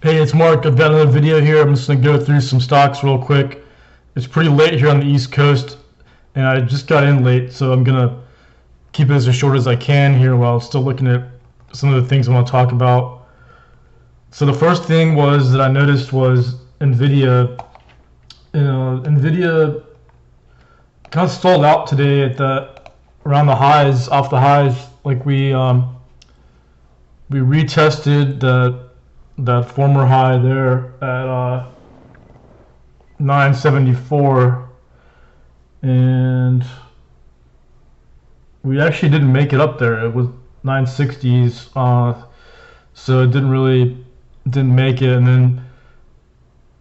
Hey, it's Mark. I've got another video here. I'm just going to go through some stocks real quick. It's pretty late here on the East Coast, and I just got in late, so I'm going to keep it as short as I can here while still looking at some of the things I want to talk about. So the first thing was that I noticed was Nvidia. Nvidia kind of stalled out today at around the highs, off the highs. Like we retested that former high there at 974, and we actually didn't make it up there. It was 960s, so it didn't make it, and then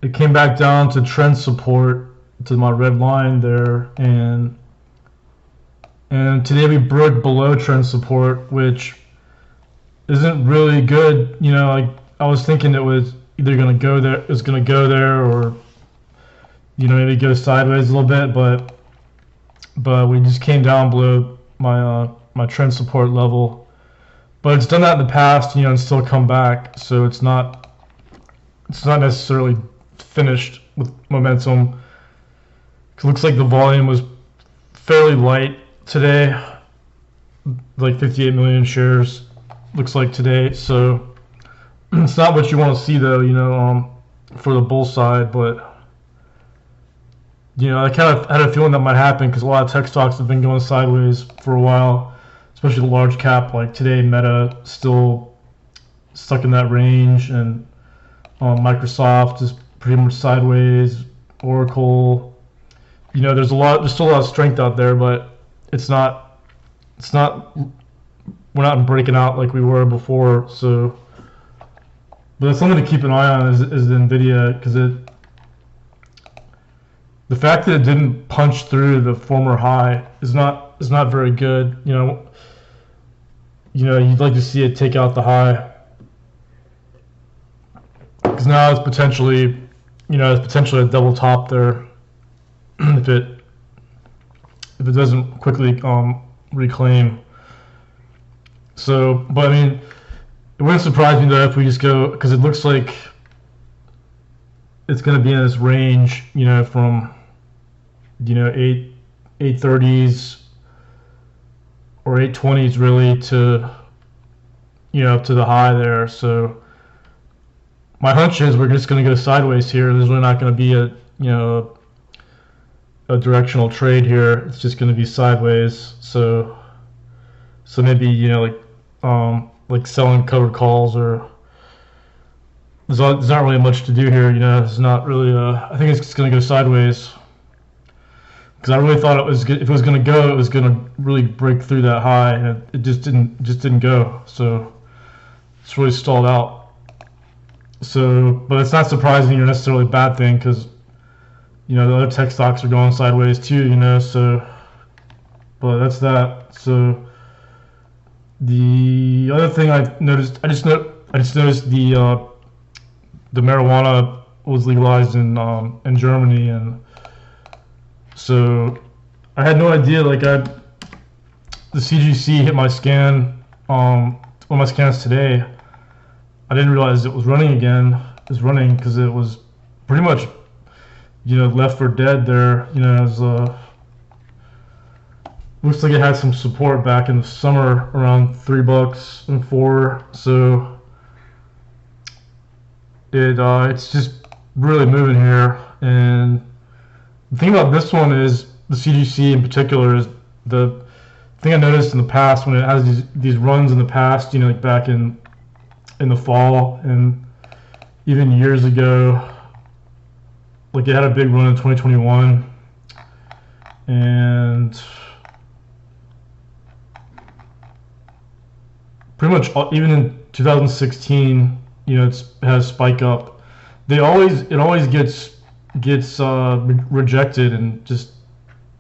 it came back down to trend support, to my red line there, and today we broke below trend support, which isn't really good. Like I was thinking it was either going to go there, or maybe go sideways a little bit, but we just came down below my trend support level. But it's done that in the past, and still come back. So it's not necessarily finished with momentum. It looks like the volume was fairly light today, like 58 million shares. Looks like today, so it's not what you want to see though, for the bull side. But I kind of had a feeling that might happen because a lot of tech stocks have been going sideways for a while, especially the large cap. Like today, Meta still stuck in that range, and Microsoft is pretty much sideways. Oracle, there's still a lot of strength out there, but it's not we're not breaking out like we were before. So, but it's something to keep an eye on is the Nvidia, because the fact that it didn't punch through the former high is not very good. You'd like to see it take out the high, because now it's potentially a double top there if it doesn't quickly reclaim. So, but I mean, it wouldn't surprise me though if we just go, because it looks like it's going to be in this range, from 830s or 820s really to to the high there. So my hunch is we're just going to go sideways here. There's really not going to be a directional trade here. It's just going to be sideways. So maybe like selling covered calls, or there's not really much to do here. It's not really. I think it's just going to go sideways, because I really thought if it was going to go, it was going to really break through that high, and it just didn't go. So it's really stalled out. So, but it's not surprising or necessarily a bad thing, because the other tech stocks are going sideways too. So, but that's that. So the other thing I noticed, I just noticed the marijuana was legalized in Germany, and so I had no idea. Like the CGC hit my scan, one of my scans today. I didn't realize it was running again. It was running because it was pretty much left for dead there. It was, looks like it had some support back in the summer around $3 and $4. So it's just really moving here. And the thing about this one is the CGC in particular is the thing I noticed in the past when it has these runs in the past, like back in the fall and even years ago. Like it had a big run in 2021, and pretty much even in 2016, it has spike up. It always gets rejected, and just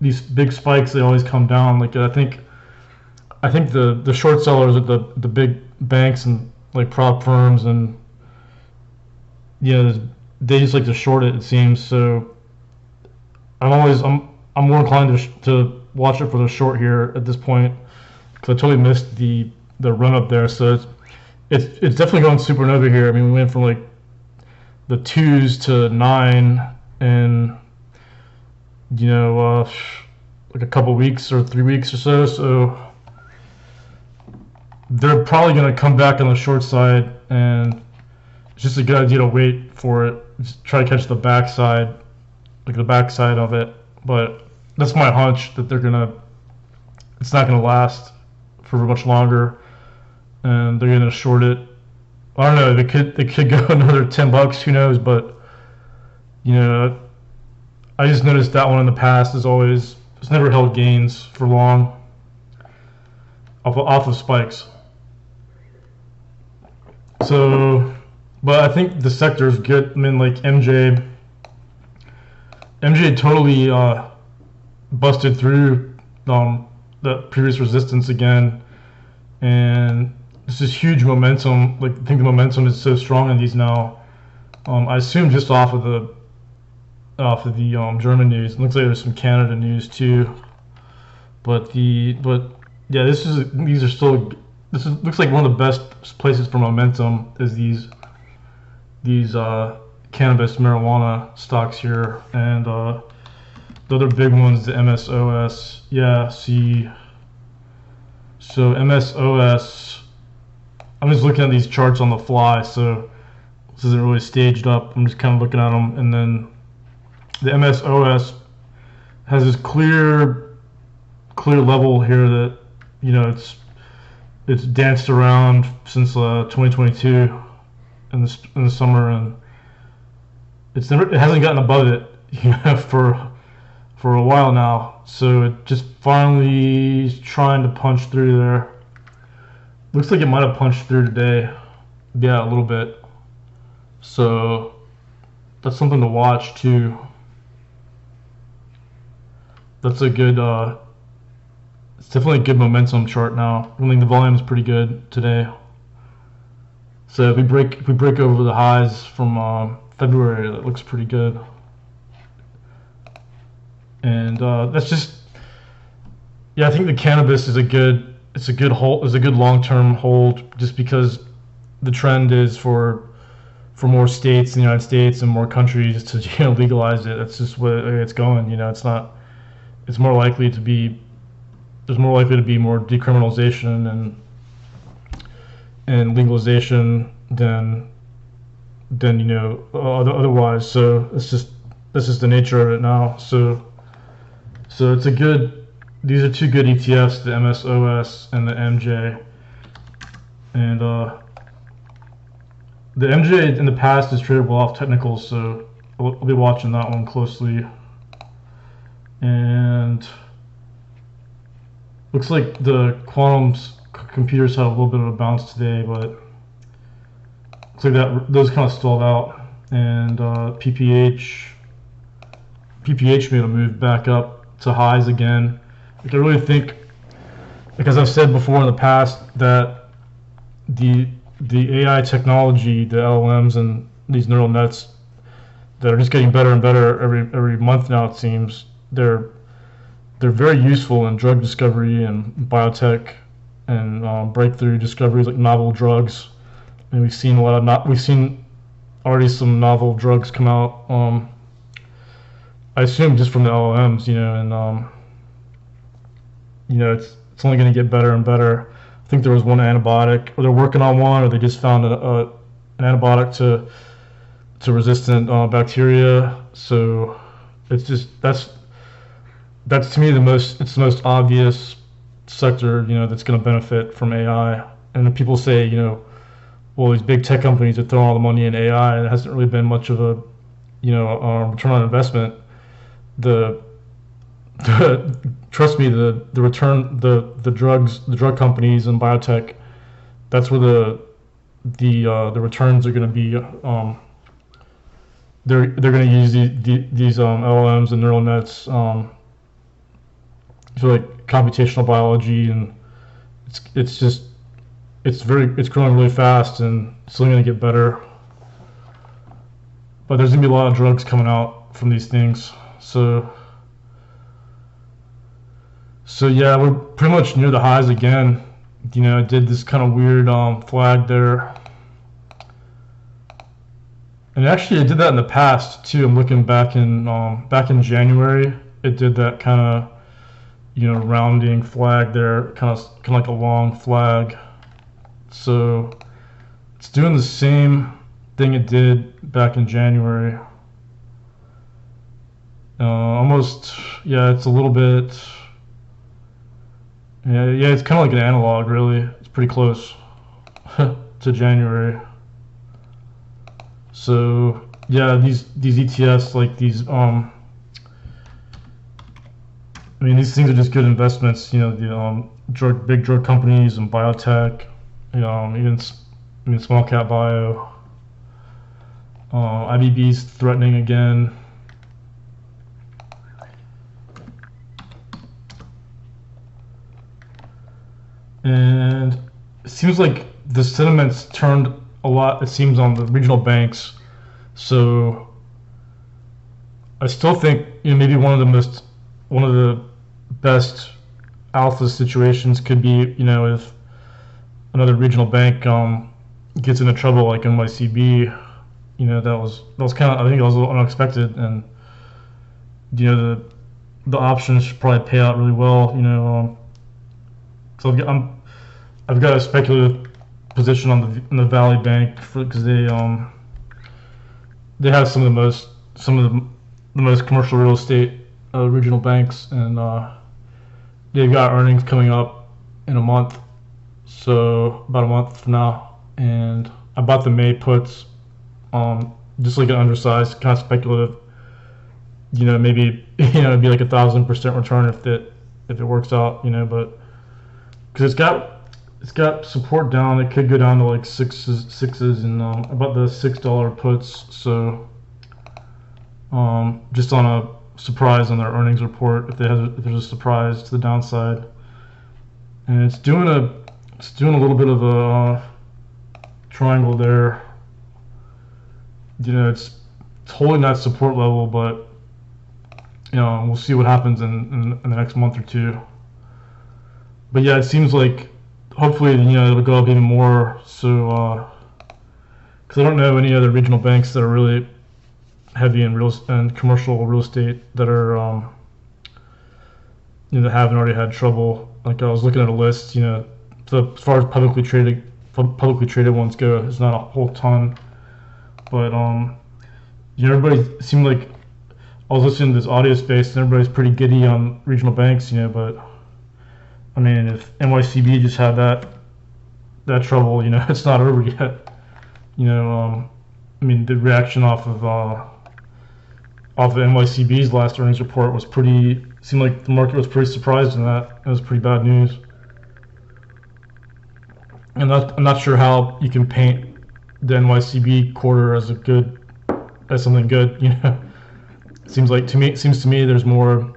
these big spikes, they always come down. Like I think the short sellers at the big banks and like prop firms, and they just like to short it seems. So I'm more inclined to watch it for the short here at this point, because I totally missed the run up there. So it's definitely going supernova here. I mean, we went from like the 2s to 9 in, like a couple weeks or 3 weeks or so. So they're probably going to come back on the short side, and it's just a good idea to wait for it. Just try to catch the backside, like the backside of it. But that's my hunch that it's not gonna last for much longer, and they're gonna short it. I don't know. They could go another $10. Who knows? But I just noticed that one in the past it's never held gains for long off of spikes. So, but I think the sector is good. I mean, like MJ totally busted through the previous resistance again, and this is huge momentum. Like, I think the momentum is so strong in these now. I assume just off of the German news. It looks like there's some Canada news too, but yeah, looks like one of the best places for momentum is these cannabis marijuana stocks here, and the other big ones, the MSOS. Yeah, see, so MSOS, I'm just looking at these charts on the fly, so this isn't really staged up. I'm just kind of looking at them, and then the MSOS has this clear level here that it's danced around since 2022 in the summer, and it hasn't gotten above it for a while now. So it just finally is trying to punch through there. Looks like it might have punched through today. Yeah, a little bit. So that's something to watch too. That's a good it's definitely a good momentum chart now. I think the volume is pretty good today. So if we break over the highs from February, that looks pretty good. And that's just, yeah, I think the cannabis is a good long-term hold, just because the trend is for more states in the United States and more countries to legalize it. That's just where it's going. There's more likely to be more decriminalization and legalization than otherwise. So that's just the nature of it now. So it's these are two good ETFs, the MSOS and the MJ. And the MJ in the past has traded well off technicals, so I'll be watching that one closely. And looks like the quantum computers had a little bit of a bounce today, but looks like those kind of stalled out. And PPH made a move back up to highs again. Like, I really think, like as I've said before in the past, that the AI technology, the LLMs and these neural nets that are just getting better and better every month now, it seems, they're very useful in drug discovery and biotech and breakthrough discoveries like novel drugs. And we've seen already some novel drugs come out. I assume just from the LLMs, and it's only going to get better and better. I think there was one antibiotic, or they're working on one, or they just found an antibiotic to resistant bacteria. So it's just that's to me the most obvious sector that's going to benefit from AI. And people say well, these big tech companies are throwing all the money in AI, and it hasn't really been much of a return on investment. Trust me, the return, the drug companies and biotech, that's where the returns are going to be. They're going to use these LLMs and neural nets for like computational biology, and it's growing really fast, and it's only going to get better. But there's going to be a lot of drugs coming out from these things. So yeah, we're pretty much near the highs again. I did this kind of weird flag there, And actually, it did that in the past too. I'm looking back in January. It did that kind of rounding flag there, kind of like a long flag. So it's doing the same thing it did back in January. Almost, yeah. It's a little bit, yeah. It's kind of like an analog, really. It's pretty close to January. So yeah, these ETFs, like these, I mean, these things are just good investments. The big drug companies and biotech, even small cap bio. IBB's threatening again. And it seems like the sentiment's turned a lot, it seems, on the regional banks. So I still think maybe one of the best alpha situations could be if another regional bank gets into trouble like NYCB. That was kind of, I think it was a little unexpected, and the options should probably pay out really well. So I've got a speculative position on the Valley Bank because they have some of the most commercial real estate regional banks, and they've got earnings coming up in a month, so about a month from now. And I bought the May puts, just like an undersized, kind of speculative. Maybe it'd be like 1,000% return if it works out. But because it's got support down, it could go down to like sixes, and about the $6 puts. So just on a surprise on their earnings report, if there's a surprise to the downside, and it's doing a little bit of a triangle there. It's holding that support level, but we'll see what happens in the next month or two. But yeah, it seems like hopefully it'll go up even more. So because I don't know any other regional banks that are really heavy in commercial real estate that are that haven't already had trouble. Like I was looking at a list, so as far as publicly traded ones go, it's not a whole ton. But everybody seemed like, I was listening to this audio space, and everybody's pretty giddy on regional banks, but I mean, if NYCB just had that trouble, it's not over yet. I mean, the reaction off of NYCB's last earnings report was seemed like the market was pretty surprised in that. It was pretty bad news. And I'm not sure how you can paint the NYCB quarter as something good. It seems to me there's more.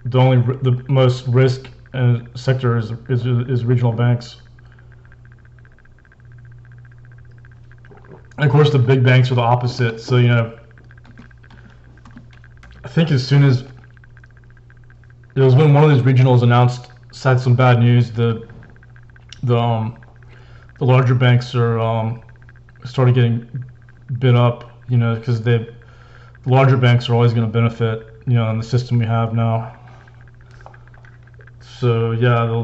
The most risk sector is regional banks. And of course, the big banks are the opposite. So I think as soon as it was when one of these regionals had some bad news, the larger banks are started getting bid up. Because the larger banks are always going to benefit. In the system we have now. So yeah,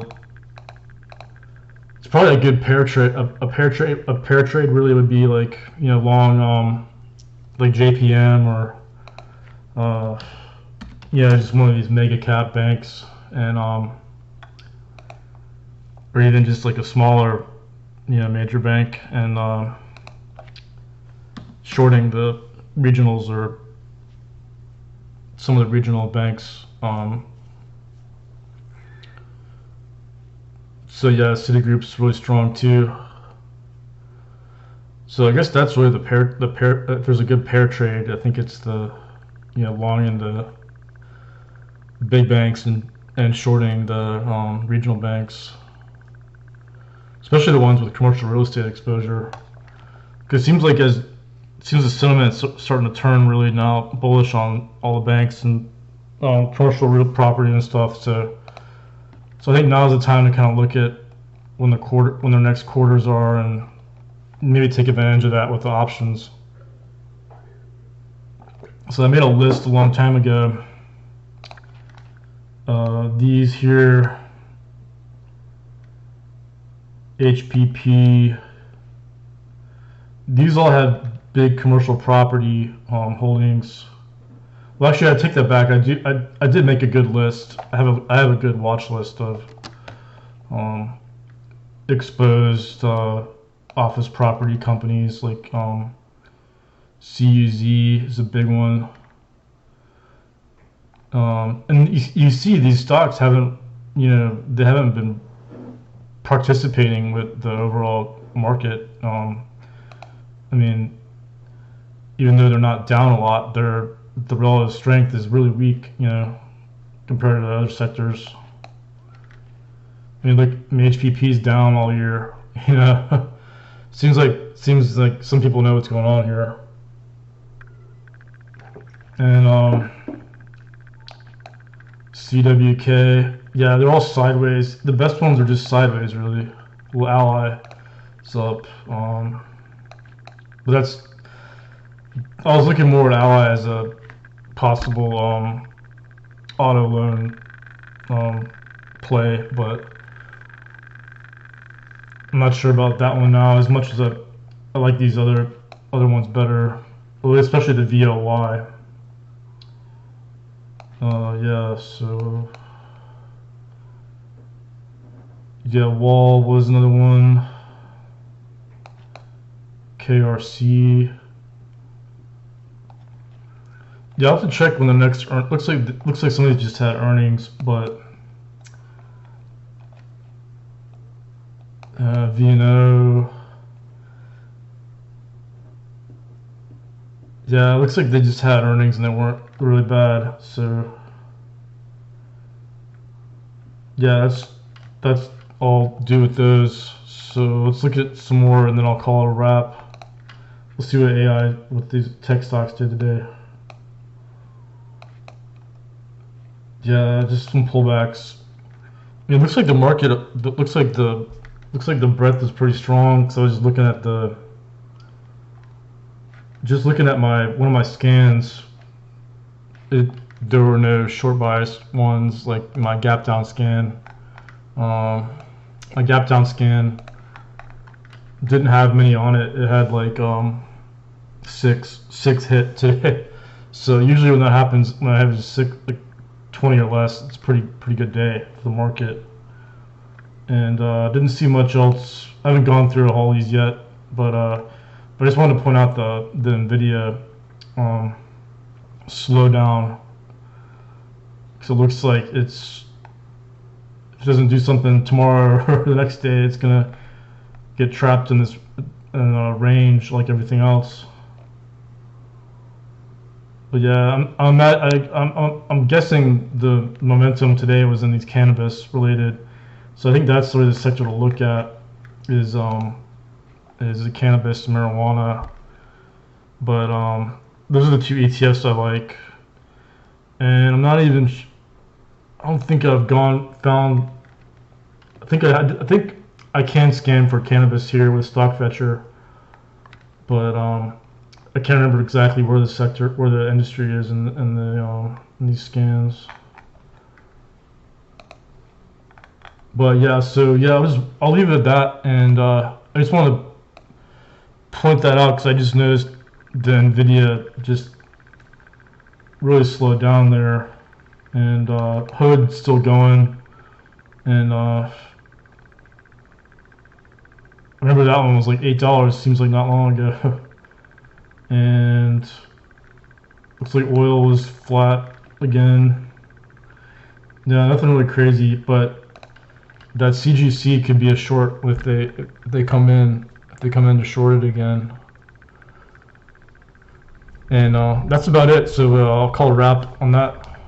it's probably a good pair trade. A pair trade really would be like long like JPM or just one of these mega cap banks, and or even just like a smaller major bank, and shorting the regionals or some of the regional banks. So yeah, Citigroup's really strong too. So I guess that's really the pair. If there's a good pair trade, I think it's the long in the big banks and shorting the regional banks, especially the ones with commercial real estate exposure. Because it seems like the sentiment's starting to turn really now bullish on all the banks and commercial real property and stuff. So I think now is the time to kind of look at when their next quarters are, and maybe take advantage of that with the options. So I made a list a long time ago. These here, HPP, these all had big commercial property holdings. Well, actually, I take that back. I did make a good list. I have a good watch list of exposed office property companies, like CUZ is a big one. And you see these stocks haven't, they haven't been participating with the overall market. I mean, even though they're not down a lot, the relative strength is really weak, compared to the other sectors. I mean, HPP is down all year. Seems like some people know what's going on here. And CWK, yeah, they're all sideways. The best ones are just sideways, really. Well, Ally is up. But I was looking more at Ally as a possible auto loan play, but I'm not sure about that one now as much as I like these other ones better, especially the VLY. Yeah, so yeah, Wall was another one. KRC. Yeah, I'll have to check when the next looks like somebody just had earnings, but VNO. Yeah, it looks like they just had earnings and they weren't really bad. So yeah, that's all do with those. So let's look at some more and then I'll call it a wrap. We'll see what these tech stocks did today. Yeah, just some pullbacks. I mean, it looks like the market looks like the breadth is pretty strong. So I was just looking at one of my scans. There were no short bias ones, like my gap down scan. My gap down scan didn't have many on it. It had like six hit today. So usually when that happens, when I have six, like 20 or less, it's pretty good day for the market. And didn't see much else. I haven't gone through all these yet, but I just wanted to point out the Nvidia slowdown. So it looks like if it doesn't do something tomorrow or the next day, it's gonna get trapped in this range like everything else. But yeah, I'm guessing the momentum today was in these cannabis related. So I think that's really the sector to look at is the cannabis, marijuana. But those are the two ETFs I like. And I'm not even. I don't think I've found. I think I can scan for cannabis here with StockFetcher, but I can't remember exactly where the industry is in these scans. But yeah, so yeah, I'll leave it at that, and I just want to point that out because I just noticed the Nvidia just really slowed down there, and Hood's still going, and I remember that one was like $8. Seems like not long ago, and looks like oil was flat again. Yeah, nothing really crazy, but that CGC could be a short if they come in to short it again. And that's about it. So I'll call a wrap on that.